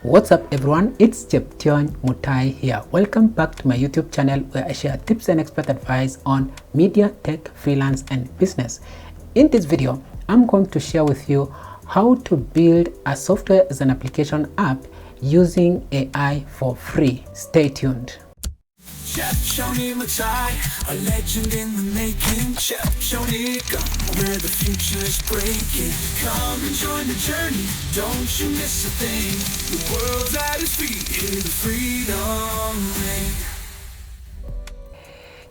What's up everyone, it's Cheption Mutai here. Welcome back to my YouTube channel where I share tips and expert advice on media, tech, freelance and business. In this video, I'm going to share with you how to build a software as an application app using AI for free. Stay tuned. Cheption Mutai, a legend in the making. Cheption, where the future is breaking. Come and join the journey, don't you miss a thing. The world's at his feet, hear the freedom ring.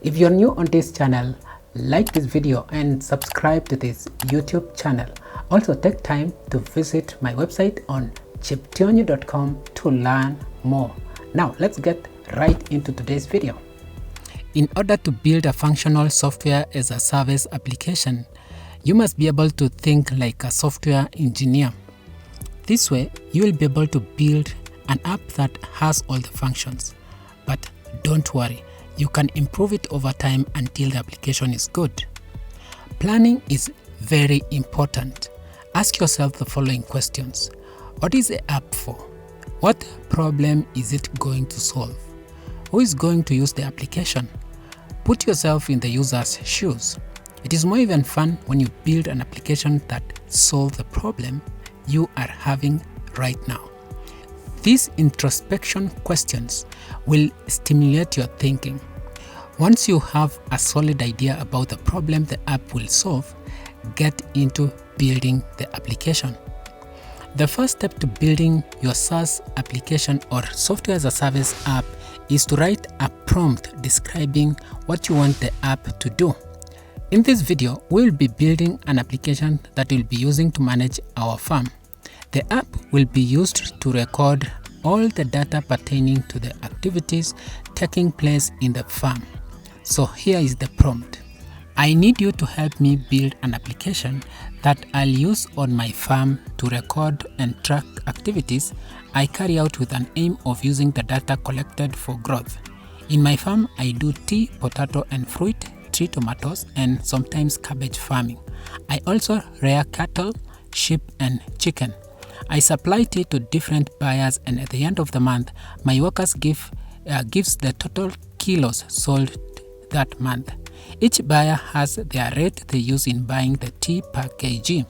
If you're new on this channel, like this video and subscribe to this YouTube channel. Also take time to visit my website on cheption.com to learn more. Now let's get right into today's video. In order to build a functional software as a service application, you must be able to think like a software engineer. This way, you will be able to build an app that has all the functions. But don't worry, you can improve it over time until the application is good. Planning is very important. Ask yourself the following questions. What is the app for? What problem is it going to solve? Who is going to use the application? Put yourself in the user's shoes. It is more even fun when you build an application that solves the problem you are having right now. These introspection questions will stimulate your thinking. Once you have a solid idea about the problem the app will solve, get into building the application. The first step to building your SaaS application or software as a service app is to write a prompt describing what you want the app to do. In this video, we will be building an application that we'll be using to manage our farm. The app will be used to record all the data pertaining to the activities taking place in the farm. So here is the prompt. I need you to help me build an application that I'll use on my farm to record and track activities I carry out with an aim of using the data collected for growth. In my farm, I do tea, potato and fruit, tree tomatoes and sometimes cabbage farming. I also rear cattle, sheep and chicken. I supply tea to different buyers and at the end of the month, my workers gives the total kilos sold that month. Each buyer has their rate they use in buying the tea per kg.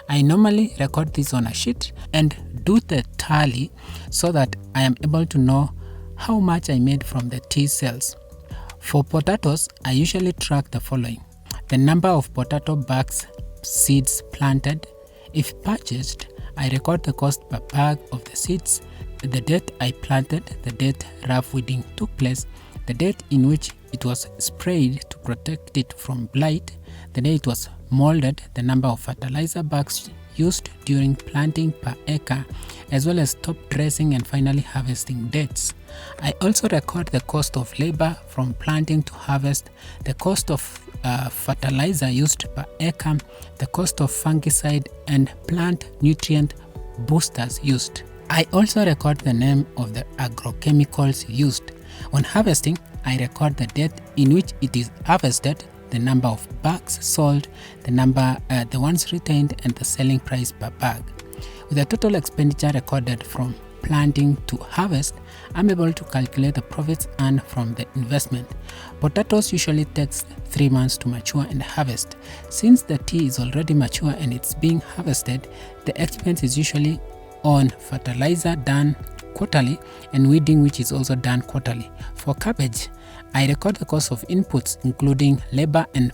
I normally record this on a sheet and do the tally so that I am able to know how much I made from the tea sales. For potatoes, I usually track the following: the number of potato bags seeds planted. If purchased, I record the cost per bag of the seeds, the date I planted, the date rough weeding took place, the date in which it was sprayed to protect it from blight, the day it was molded, the number of fertilizer bags used during planting per acre, as well as top dressing and finally harvesting dates. I also record the cost of labor from planting to harvest, the cost of fertilizer used per acre, the cost of fungicide and plant nutrient boosters used. I also record the name of the agrochemicals used. On harvesting, I record the date in which it is harvested, the number of bags sold, the ones retained, and the selling price per bag. With the total expenditure recorded from planting to harvest, I'm able to calculate the profits earned from the investment. Potatoes usually takes 3 months to mature and harvest. Since the tea is already mature and it's being harvested, the expense is usually on fertilizer done quarterly and weeding, which is also done quarterly. For cabbage, I record the cost of inputs including labor and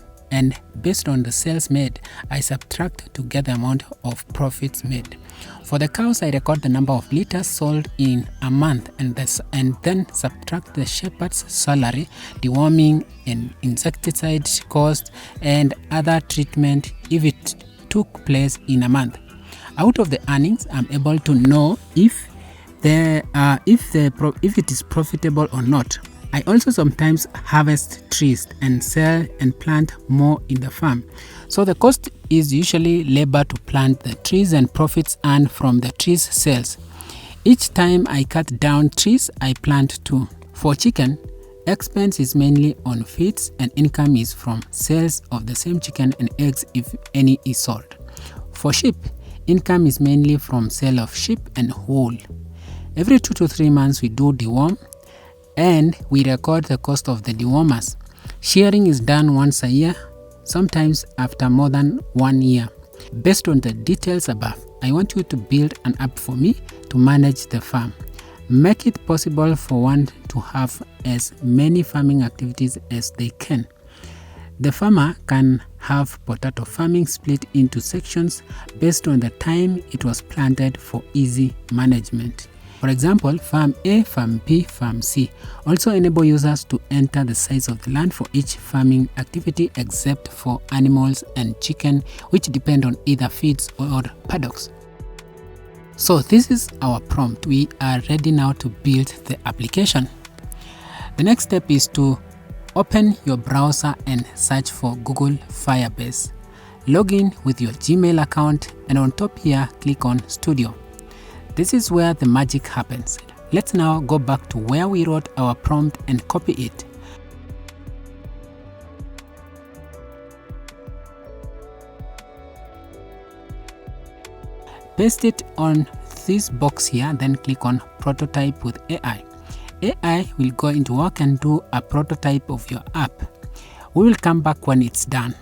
based on the sales made, I subtract to get the amount of profits made. For the cows, I record the number of liters sold in a month and then subtract the shepherd's salary, deworming and insecticide cost and other treatment if it took place in a month. Out of the earnings, I'm able to know if it is profitable or not. I also sometimes harvest trees and sell and plant more in the farm. So the cost is usually labor to plant the trees and profits earned from the trees sales. Each time I cut down trees, I plant two. For chicken, expense is mainly on feeds and income is from sales of the same chicken and eggs if any is sold. For sheep, income is mainly from sale of sheep and wool. Every 2 to 3 months we do deworm, and we record the cost of the dewormers. Shearing is done once a year, sometimes after more than 1 year. Based on the details above, I want you to build an app for me to manage the farm. Make it possible for one to have as many farming activities as they can. The farmer can have potato farming split into sections based on the time it was planted for easy management. For example, Farm A, Farm B, Farm C also enable users to enter the size of the land for each farming activity except for animals and chicken, which depend on either feeds or paddocks. So this is our prompt. We are ready now to build the application. The next step is to open your browser and search for Google Firebase. Log in with your Gmail account, and on top here, click on Studio. This is where the magic happens. Let's now go back to where we wrote our prompt and copy it. Paste it on this box here, then click on Prototype with AI. AI will go into work and do a prototype of your app. We will come back when it's done.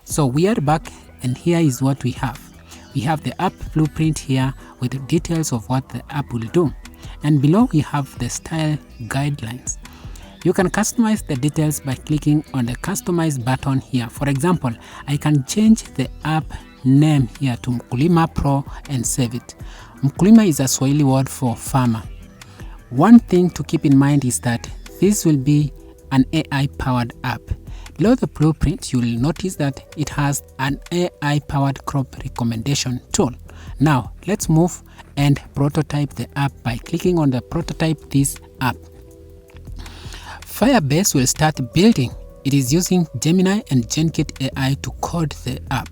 So we are back, and here is what we have. We have the app blueprint here with the details of what the app will do. And below we have the style guidelines. You can customize the details by clicking on the customize button here. For example, I can change the app name here to Mkulima Pro and save it. Mkulima is a Swahili word for farmer. One thing to keep in mind is that this will be an AI-powered app. Below the blueprint, you will notice that it has an AI-powered crop recommendation tool. Now, let's move and prototype the app by clicking on the Prototype This App. Firebase will start building. It is using Gemini and GenKit AI to code the app.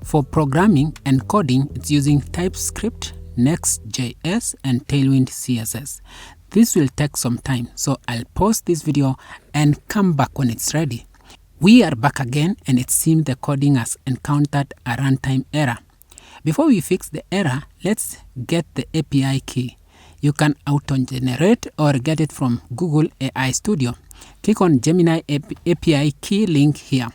For programming and coding, it's using TypeScript, Next.js, and Tailwind CSS. This will take some time, so I'll pause this video and come back when it's ready. We are back again, and it seems the coding has encountered a runtime error. Before we fix the error, let's get the API key. You can auto-generate or get it from Google AI Studio. Click on Gemini API key link here.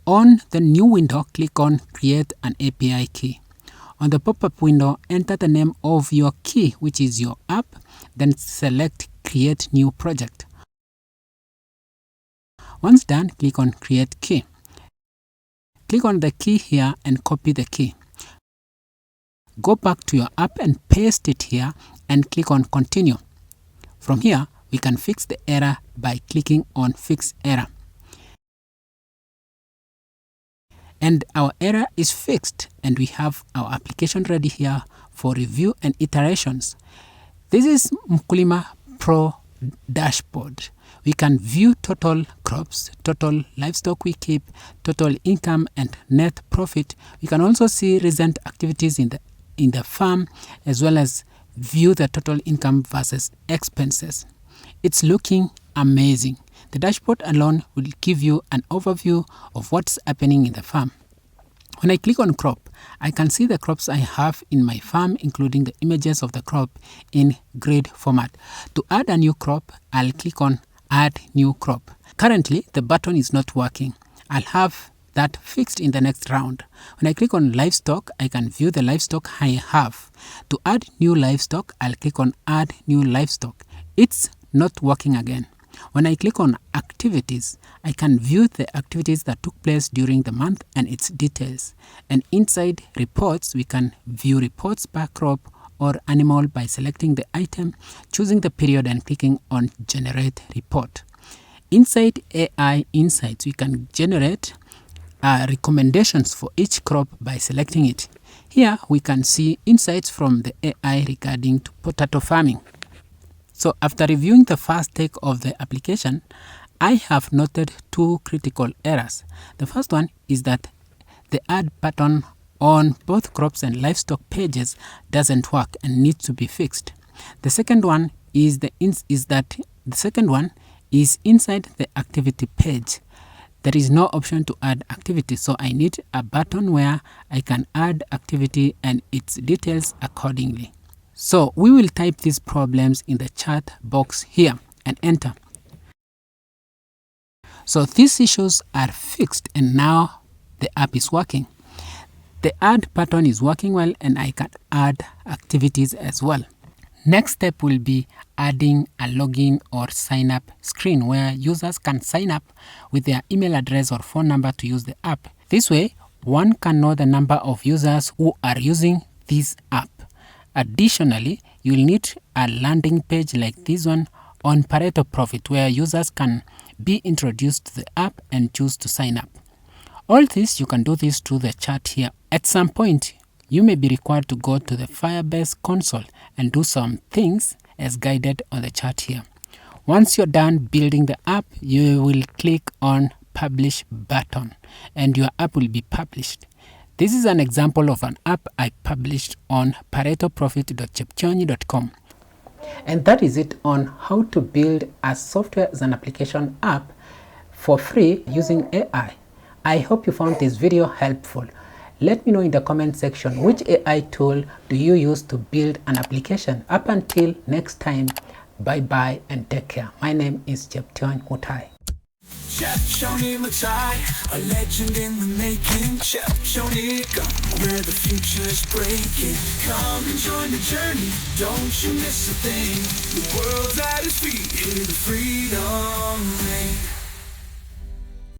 On the new window, click on Create an API key. On the pop-up window, enter the name of your key, which is your app, then select Create New Project. Once done, click on Create Key. Click on the key here and copy the key. Go back to your app and paste it here and click on Continue. From here, we can fix the error by clicking on Fix Error. And our error is fixed, and we have our application ready here for review and iterations. This is Mkulima Pro dashboard. We can view total crops, total livestock we keep, total income and net profit. We can also see recent activities in the farm, as well as view the total income versus expenses. It's looking amazing. The dashboard alone will give you an overview of what's happening in the farm. When I click on crop, I can see the crops I have in my farm, including the images of the crop in grid format. To add a new crop, I'll click on Add New Crop. Currently, the button is not working. I'll have that fixed in the next round. When I click on livestock, I can view the livestock I have. To add new livestock, I'll click on Add New Livestock. It's not working again. When I click on activities, I can view the activities that took place during the month and its details. And inside reports, we can view reports per crop or animal by selecting the item, choosing the period, and clicking on Generate Report. Inside AI Insights, we can generate recommendations for each crop by selecting it. Here, we can see insights from the AI regarding to potato farming. So after reviewing the first take of the application, I have noted two critical errors. The first one is that the add button on both crops and livestock pages doesn't work and needs to be fixed. The second one is inside the activity page. there is no option to add activity, so I need a button where I can add activity and its details accordingly. So we will type these problems in the chat box here and enter. So these issues are fixed and now the app is working. The add button is working well and I can add activities as well. Next step will be adding a login or sign up screen where users can sign up with their email address or phone number to use the app. This way, one can know the number of users who are using this app. Additionally, you'll need a landing page like this one on Pareto Profit where users can be introduced to the app and choose to sign up. All this, you can do this through the chat here. At some point, you may be required to go to the Firebase console and do some things as guided on the chart here. Once you're done building the app, you will click on Publish button and your app will be published. This is an example of an app I published on paretoprofit.cheptionyi.com. And that is it on how to build a software as an application app for free using AI. I hope you found this video helpful. Let me know in the comment section which AI tool do you use to build an application. Up until next time, bye bye and take care. My name is Cheptionyi Mutai. Cheptionyi Mutai, a legend in the making. Cheptionyi, where the future is breaking. Come and join the journey, don't you miss a thing. The world's at his feet, hear the freedom ring.